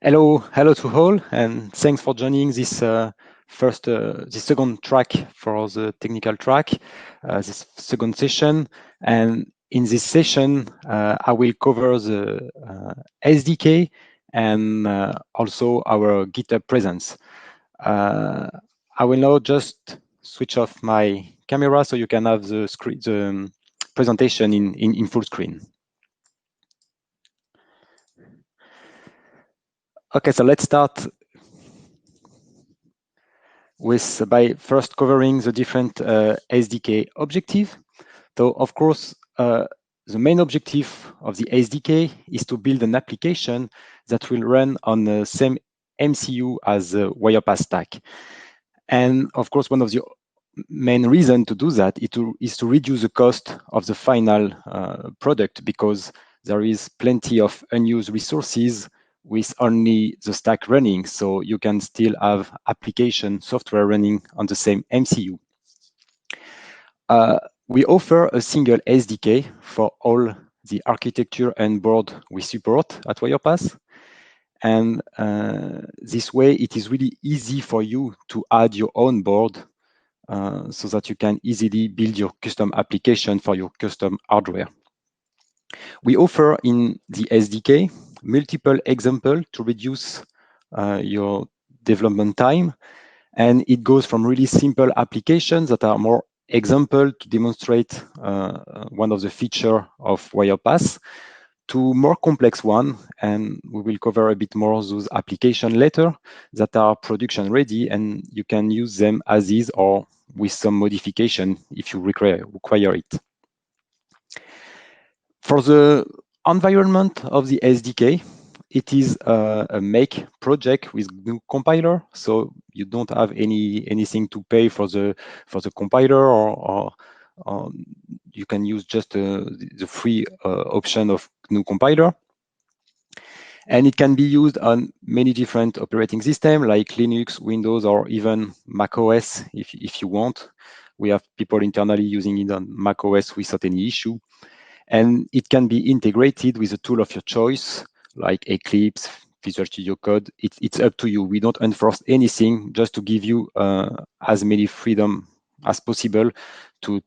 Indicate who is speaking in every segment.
Speaker 1: Hello to all, and thanks for joining this this second track for the technical track, this second session. And in this session, I will cover the SDK and also our GitHub presence. I will now just switch off my camera so you can have the screen, the presentation in full screen. Okay, so let's start by first covering the different SDK objective. So of course, the main objective of the SDK is to build an application that will run on the same MCU as the Wirepas stack. And of course, one of the main reasons to do that is to reduce the cost of the final product, because there is plenty of unused resources with only the stack running. So you can still have application software running on the same MCU. We offer a single SDK for all the architecture and board we support at Wirepas. And this way, it is really easy for you to add your own board so that you can easily build your custom application for your custom hardware. We offer in the SDK multiple examples to reduce your development time. And it goes from really simple applications that are more example to demonstrate one of the features of Wirepas to more complex one, and we will cover a bit more of those applications later that are production ready, and you can use them as is or with some modification if you require it. For the environment of the SDK, it is a make project with GNU compiler, so you don't have anything to pay for the compiler, or you can use just the free option of GNU compiler. And it can be used on many different operating systems like Linux, Windows, or even Mac OS if you want. We have people internally using it on Mac OS without any issue. And it can be integrated with a tool of your choice, like Eclipse, Visual Studio Code. It's up to you. We don't enforce anything, just to give you as many freedom as possible to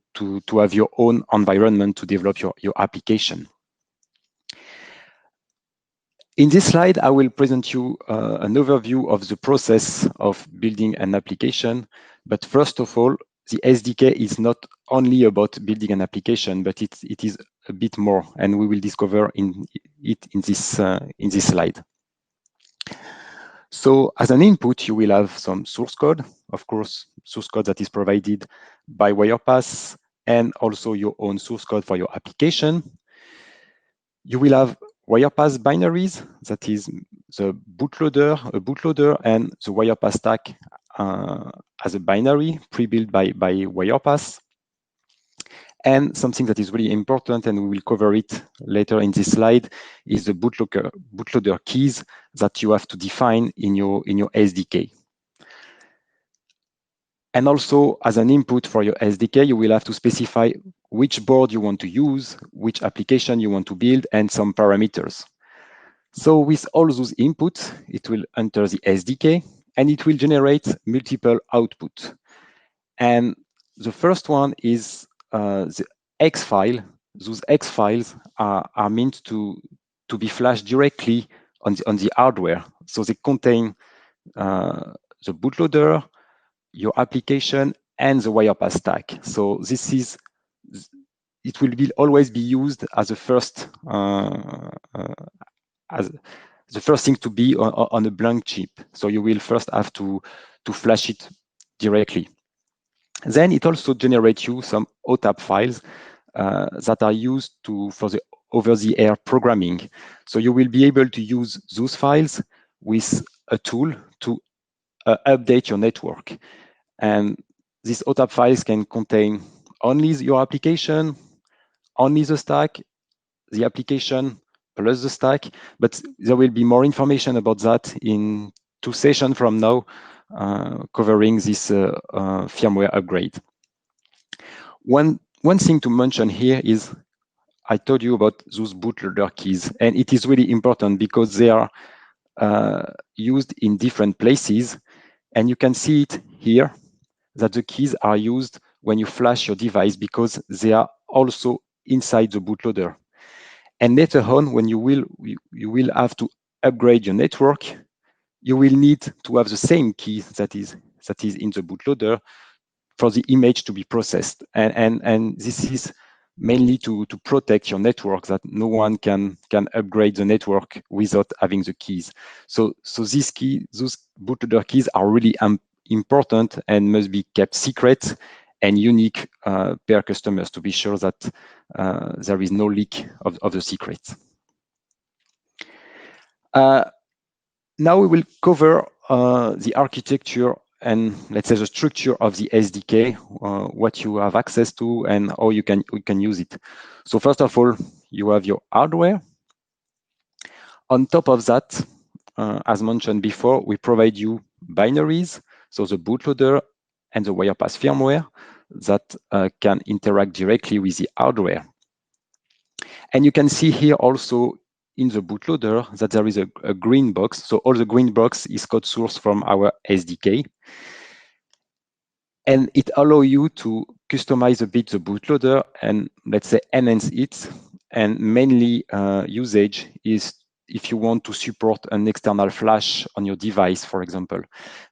Speaker 1: have your own environment to develop your application. In this slide, I will present you an overview of the process of building an application. But first of all, the SDK is not only about building an application, but it is a bit more, and we will discover in this slide. So as an input, you will have some source code, of course, source code that is provided by Wirepas, and also your own source code for your application. You will have Wirepas binaries, that is the a bootloader, and the Wirepas stack as a binary pre-built by Wirepas. And something that is really important, and we will cover it later in this slide, is the bootloader keys that you have to define in your SDK. And also, as an input for your SDK, you will have to specify which board you want to use, which application you want to build, and some parameters. So with all those inputs, it will enter the SDK, and it will generate multiple outputs. And the first one is the X file. Those X files are meant to be flashed directly on the hardware. So they contain the bootloader, your application, and the Wirepas stack. So it will always be used as the first thing to be on a blank chip. So you will first have to flash it directly. Then it also generates you some OTAP files that are used for the over-the-air programming. So you will be able to use those files with a tool to update your network. And these OTAP files can contain only your application, only the stack, the application plus the stack, but there will be more information about that in 2 sessions from now, covering this firmware upgrade. One thing to mention here is I told you about those bootloader keys, and it is really important because they are used in different places. And you can see it here that the keys are used when you flash your device because they are also inside the bootloader. And later on, when you will have to upgrade your network, you will need to have the same key that is in the bootloader for the image to be processed. And this is mainly to protect your network, that no one can upgrade the network without having the keys. So those bootloader keys are really important and must be kept secret and unique per customers to be sure that there is no leak of the secrets. Now we will cover the architecture and, let's say, the structure of the SDK, what you have access to and how you can use it. So first of all, you have your hardware. On top of that, as mentioned before, we provide you binaries, so the bootloader and the Wirepas firmware that can interact directly with the hardware. And you can see here also in the bootloader that there is a green box. So all the green box is code source from our SDK. And it allows you to customize a bit the bootloader and, let's say, enhance it. And mainly usage is if you want to support an external flash on your device, for example,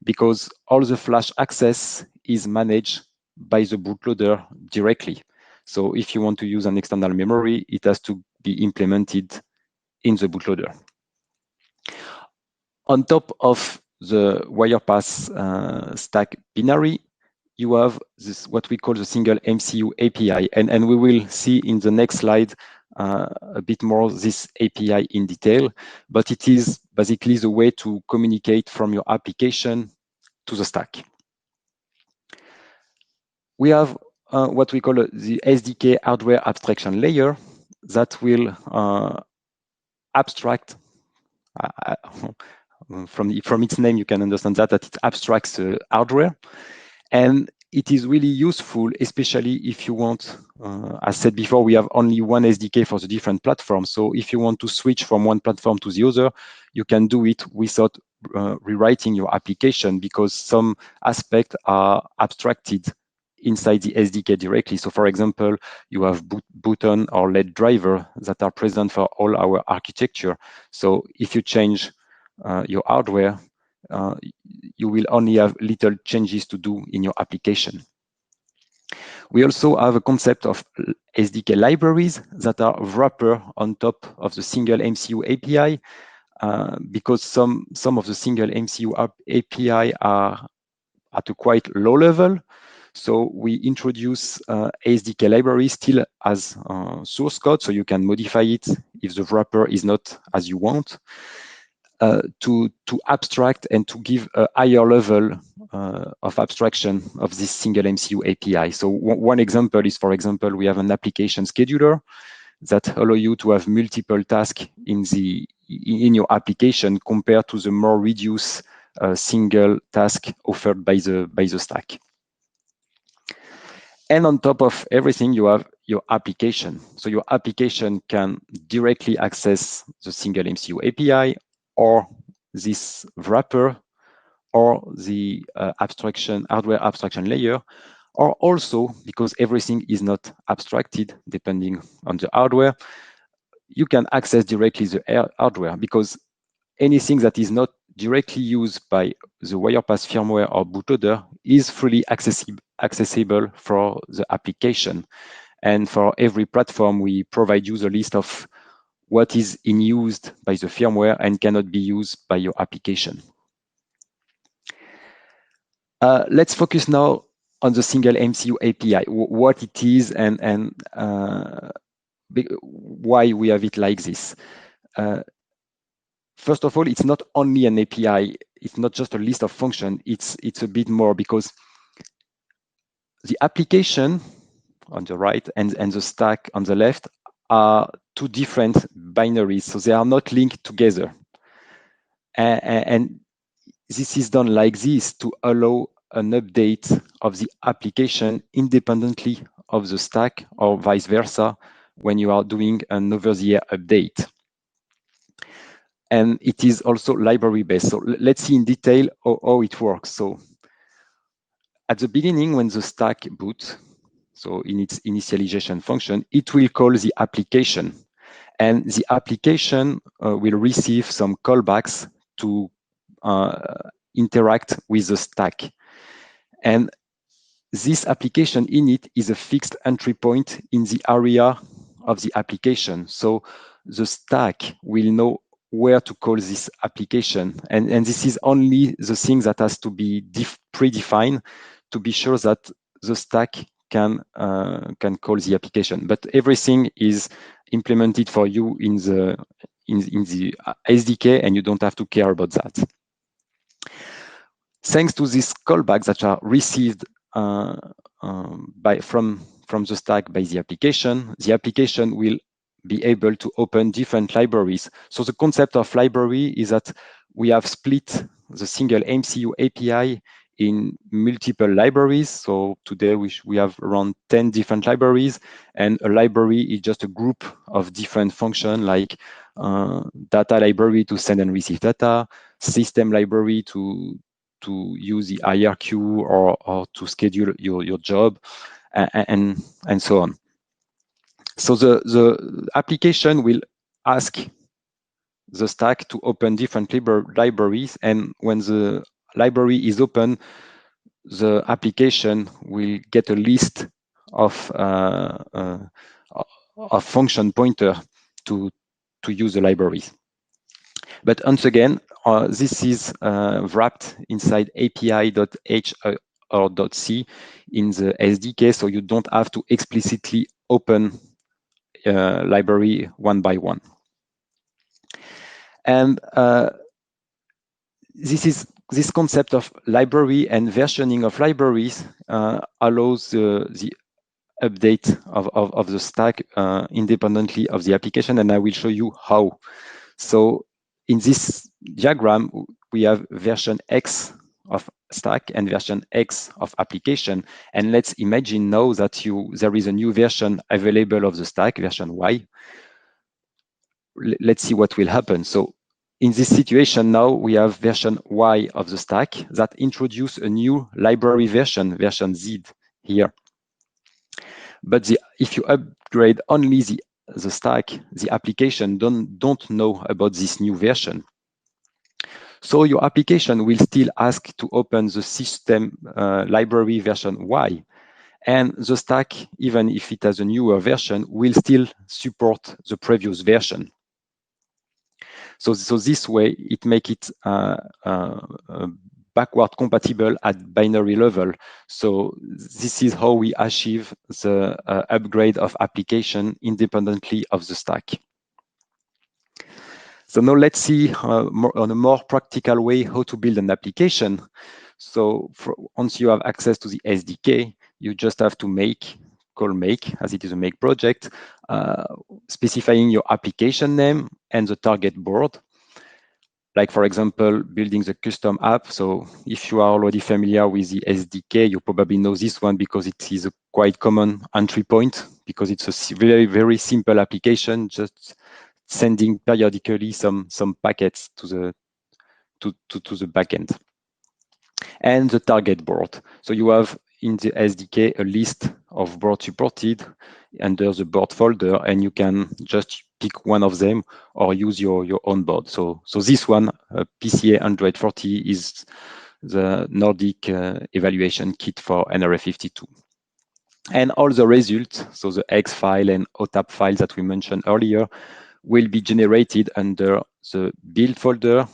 Speaker 1: because all the flash access is managed by the bootloader directly. So if you want to use an external memory, it has to be implemented in the bootloader. On top of the Wirepas stack binary, you have this what we call the single MCU API, and we will see in the next slide a bit more this API in detail, but it is basically the way to communicate from your application to the stack. We have what we call the SDK hardware abstraction layer that will abstract from its name, you can understand that it abstracts hardware. And it is really useful, especially if you want, as said before, we have only one SDK for the different platforms. So if you want to switch from one platform to the other, you can do it without rewriting your application because some aspects are abstracted inside the SDK directly. So for example, you have button or LED driver that are present for all our architecture. So if you change your hardware, you will only have little changes to do in your application. We also have a concept of SDK libraries that are wrapper on top of the single MCU API, because some of the single MCU API are at a quite low level. So we introduce SDK library still as source code, so you can modify it if the wrapper is not as you want. To abstract and to give a higher level of abstraction of this single MCU API. So one example is, for example, we have an application scheduler that allow you to have multiple tasks in your application compared to the more reduced single task offered by the stack. And on top of everything, you have your application. So your application can directly access the single MCU API or this wrapper or the hardware abstraction layer, or also, because everything is not abstracted depending on the hardware, you can access directly the hardware, because anything that is not directly used by the Wirepas firmware or bootloader is fully accessible for the application. And for every platform, we provide you the list of what is in used by the firmware and cannot be used by your application. Let's focus now on the single MCU API, what it is and why we have it like this. First of all, it's not only an API. It's not just a list of functions. It's a bit more, because the application on the right and the stack on the left are two different binaries, so they are not linked together. And this is done like this to allow an update of the application independently of the stack, or vice versa when you are doing an over-the-air update. And it is also library-based. So let's see in detail how it works. So at the beginning, when the stack boots, so in its initialization function, it will call the application. And the application will receive some callbacks to interact with the stack. And this application init is a fixed entry point in the area of the application. So the stack will know where to call this application. And this is only the thing that has to be predefined to be sure that the stack can call the application. But everything is implemented for you in the SDK, and you don't have to care about that. Thanks to these callbacks that are received from the stack by the application will be able to open different libraries. So the concept of library is that we have split the single MCU API in multiple libraries. So today we have around 10 different libraries, and a library is just a group of different functions like data library to send and receive data, system library to use the IRQ or to schedule your job, and so on. So the application will ask the stack to open different libraries, and when the library is open, the application will get a list of function pointer to use the libraries. But once again, this is wrapped inside API.h or .c in the SDK, so you don't have to explicitly open library one by one. And this concept of library and versioning of libraries allows the update of the stack independently of the application, and I will show you how. So in this diagram, we have version X of stack and version X of application. And let's imagine now that there is a new version available of the stack, version Y. Let's see what will happen. So in this situation now, we have version Y of the stack that introduce a new library version Z here. But if you upgrade only the stack, the application don't know about this new version. So your application will still ask to open the system library version Y. And the stack, even if it has a newer version, will still support the previous version. So this way, it makes it backward compatible at binary level. So this is how we achieve the upgrade of application independently of the stack. So now let's see on a more practical way how to build an application. So once you have access to the SDK, you just have to call make, as it is a make project, specifying your application name and the target board. Like, for example, building the custom app. So if you are already familiar with the SDK, you probably know this one because it is a quite common entry point, because it's a very, very simple application, just sending periodically some packets to the backend. And the target board. So you have in the SDK a list of boards supported under the board folder, and you can just pick one of them or use your own board. So this one, PCA 140, is the Nordic evaluation kit for NRF52. And all the results, so the X file and OTAP files that we mentioned earlier, will be generated under the build folder,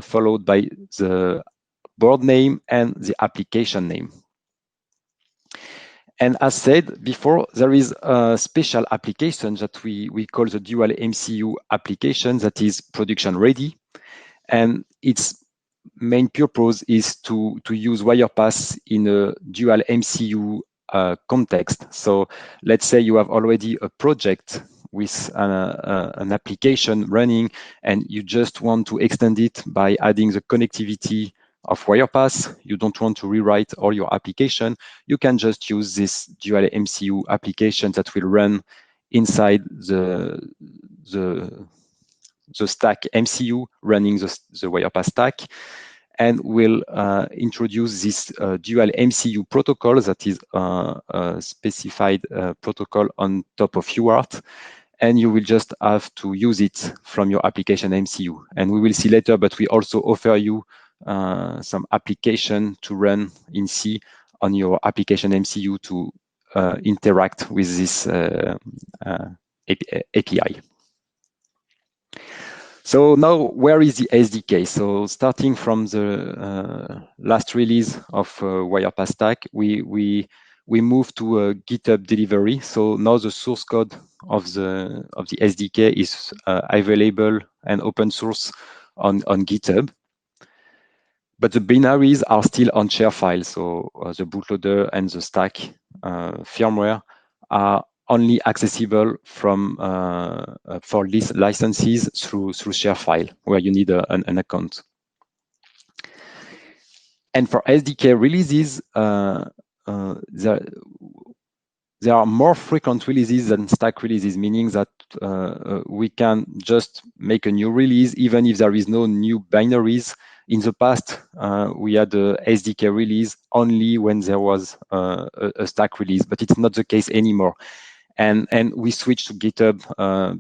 Speaker 1: followed by the board name and the application name. And as said before, there is a special application that we call the dual MCU application that is production ready. And its main purpose is to use WirePass in a dual MCU context. So let's say you have already a project with an application running, and you just want to extend it by adding the connectivity of WirePass. You don't want to rewrite all your application. You can just use this dual MCU application that will run inside the the stack MCU running the Wirepas stack, and we'll introduce this dual MCU protocol that is a specified protocol on top of UART, and you will just have to use it from your application MCU. And we will see later, but we also offer you some application to run in C on your application MCU to interact with this API. So now, where is the SDK? So starting from the last release of Wirepas Stack, we moved to a GitHub delivery. So now the source code of the SDK is available and open source on GitHub. But the binaries are still on share files. So the bootloader and the stack firmware are only accessible from for licenses through Sharefile, where you need an account. And for SDK releases, there are more frequent releases than stack releases, meaning that we can just make a new release even if there is no new binaries. In the past, we had a SDK release only when there was a stack release, but it's not the case anymore. And we switched to GitHub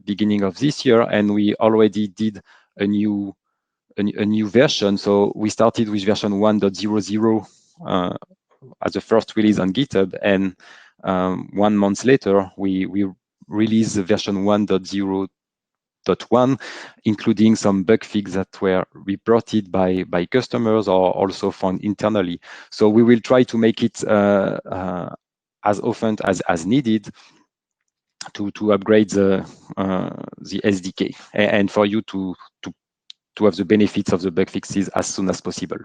Speaker 1: beginning of this year, and we already did a new version. So we started with version 1.00 as the first release on GitHub, and 1 month later we released the version 1.0.1, including some bug fixes that were reported by customers or also found internally. So we will try to make it as often as needed to upgrade the SDK and for you to have the benefits of the bug fixes as soon as possible.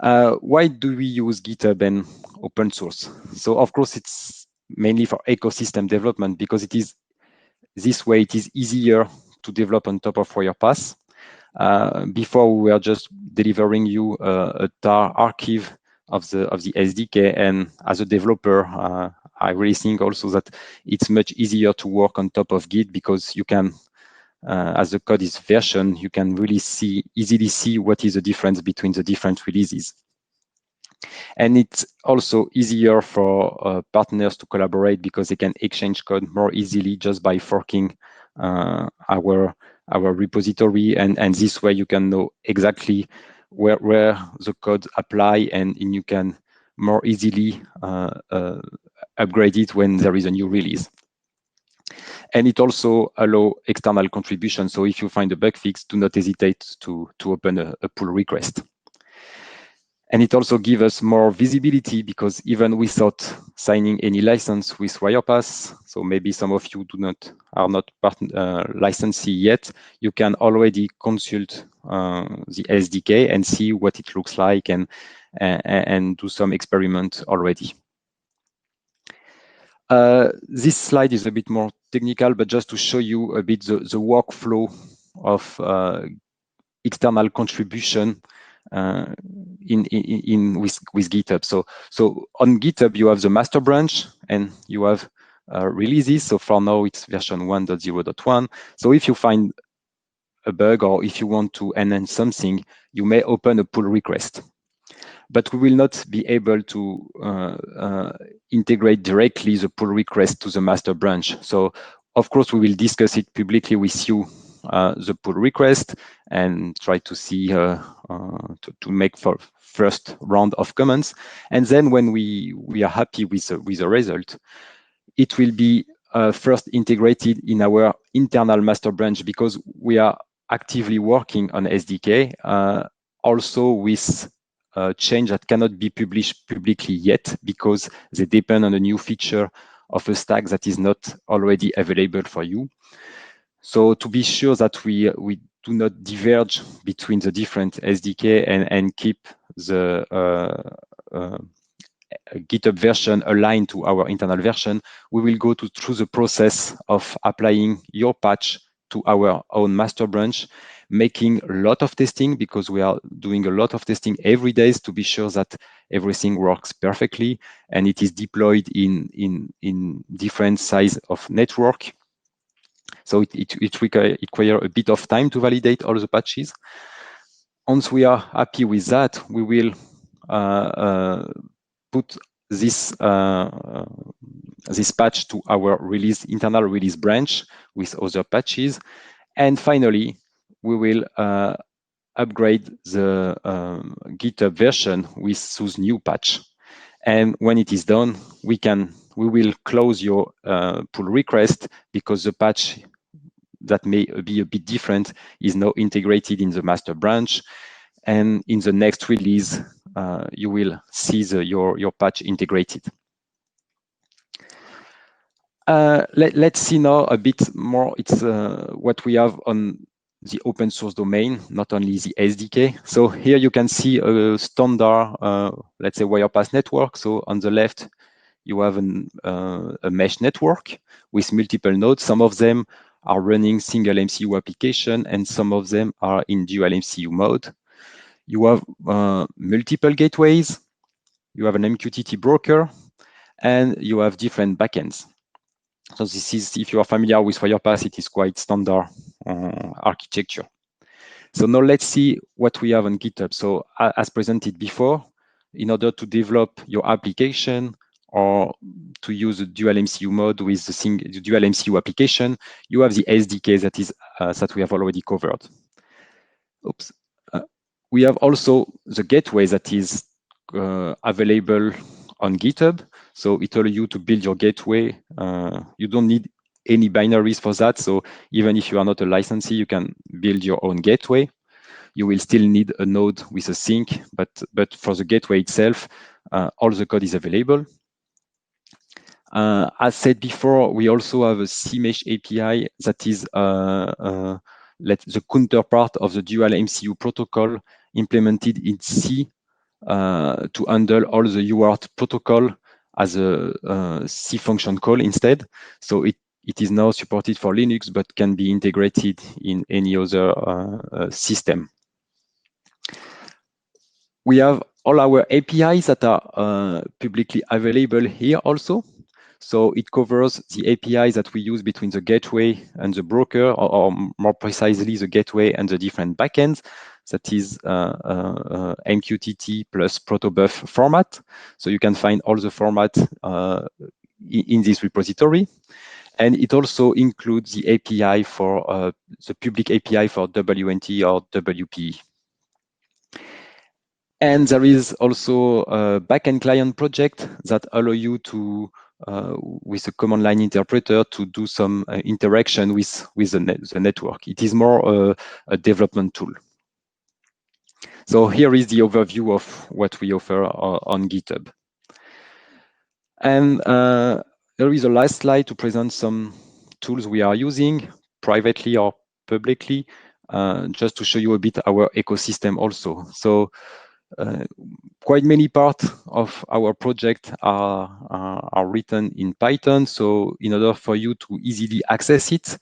Speaker 1: Why do we use GitHub and open source? So of course it's mainly for ecosystem development, because it is this way it is easier to develop on top of Wirepas. Before we were just delivering you a tar archive of the SDK, and as a developer, I really think also that it's much easier to work on top of Git, because you can, as the code is version, you can really easily see what is the difference between the different releases. And it's also easier for partners to collaborate, because they can exchange code more easily just by forking our repository, and this way you can know exactly where the code apply, and you can more easily upgrade it when there is a new release. And it also allows external contribution. So if you find a bug fix, do not hesitate to open a pull request. And it also gives us more visibility, because even without signing any license with Wirepas, so maybe some of you are not licensee yet, you can already consult the SDK and see what it looks like, and do some experiment already. This slide is a bit more technical, but just to show you a bit the workflow of external contribution with GitHub. So on GitHub you have the master branch, and you have releases. So for now it's version 1.0.1. So if you find a bug, or if you want to enhance something, you may open a pull request. But we will not be able to integrate directly the pull request to the master branch. So of course we will discuss it publicly with you, the pull request, and try to see to make for first round of comments. And then when we are happy with the result, it will be first integrated in our internal master branch, because we are actively working on SDK, also with change that cannot be published publicly yet, because they depend on a new feature of a stack that is not already available for you. So to be sure that we do not diverge between the different SDK and keep the GitHub version aligned to our internal version, we will go through the process of applying your patch to our own master branch, making a lot of testing, because we are doing a lot of testing every day to be sure that everything works perfectly, and it is deployed in different size of network. So it requires a bit of time to validate all the patches. Once we are happy with that, we will put this this patch to our internal release branch with other patches. And finally, we will upgrade the GitHub version with those new patch. And when it is done, we will close your pull request, because the patch that may be a bit different is now integrated in the master branch. And in the next release, you will see your patch integrated. Let's see now a bit more. It's what we have on the open source domain, not only the SDK. So here you can see a standard, let's say, Wirepass network. So on the left, you have a mesh network with multiple nodes. Some of them are running single MCU application, and some of them are in dual MCU mode. You have multiple gateways. You have an MQTT broker, and you have different backends. So this is, if you are familiar with Wirepass, it is quite standard architecture. So now let's see what we have on GitHub. So as presented before, in order to develop your application or to use a dual MCU mode with the dual MCU application, you have the SDK that we have already covered. Oops. We have also the gateway that is available on GitHub. So it allows you to build your gateway. You don't need any binaries for that. So even if you are not a licensee, you can build your own gateway. You will still need a node with a sink, but for the gateway itself, all the code is available. As said before, we also have a CMesh API that is the counterpart of the dual MCU protocol implemented in C to handle all the UART protocol as a C function call instead. So it is now supported for Linux, but can be integrated in any other system. We have all our APIs that are publicly available here also. So it covers the APIs that we use between the gateway and the broker, or more precisely, the gateway and the different backends. That is MQTT plus protobuf format. So you can find all the format in this repository. And it also includes the API for the public API for WNT or WPE. And there is also a backend client project that allow you to, with a command line interpreter, to do some interaction with the network. It is more a development tool. So here is the overview of what we offer on GitHub. And there is a last slide to present some tools we are using privately or publicly, just to show you a bit our ecosystem also. So quite many parts of our project are written in Python. So in order for you to easily access it,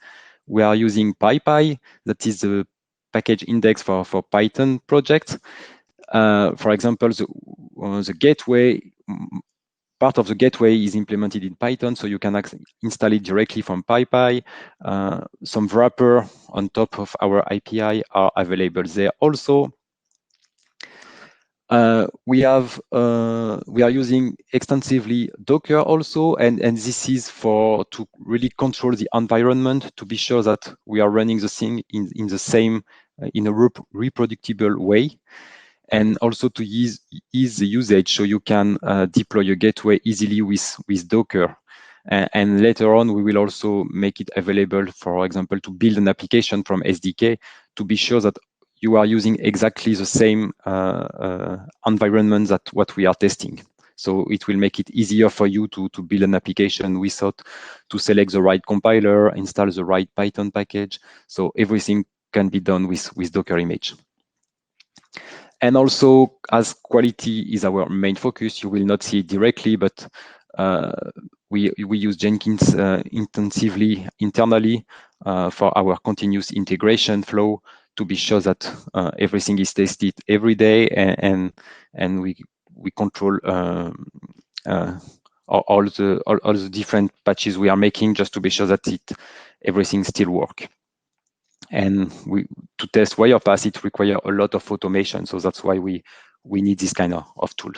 Speaker 1: we are using PyPy. That is the package index for Python projects. For example, the gateway, part of the gateway is implemented in Python, so you can install it directly from PyPy. Some wrapper on top of our API are available there also. We are using extensively Docker also, and this is to really control the environment, to be sure that we are running the thing in the same in a reproducible way, and also to ease the usage, so you can deploy your gateway easily with Docker. And later on, we will also make it available, for example, to build an application from SDK, to be sure that you are using exactly the same environment that what we are testing. So it will make it easier for you to build an application without to select the right compiler, install the right Python package. So everything can be done with Docker image. And also, as quality is our main focus, you will not see it directly, but we use Jenkins intensively internally for our continuous integration flow, to be sure that everything is tested every day, and we control all the different patches we are making, just to be sure that everything still work. And to test WirePass, it requires a lot of automation. So that's why we need this kind of tool.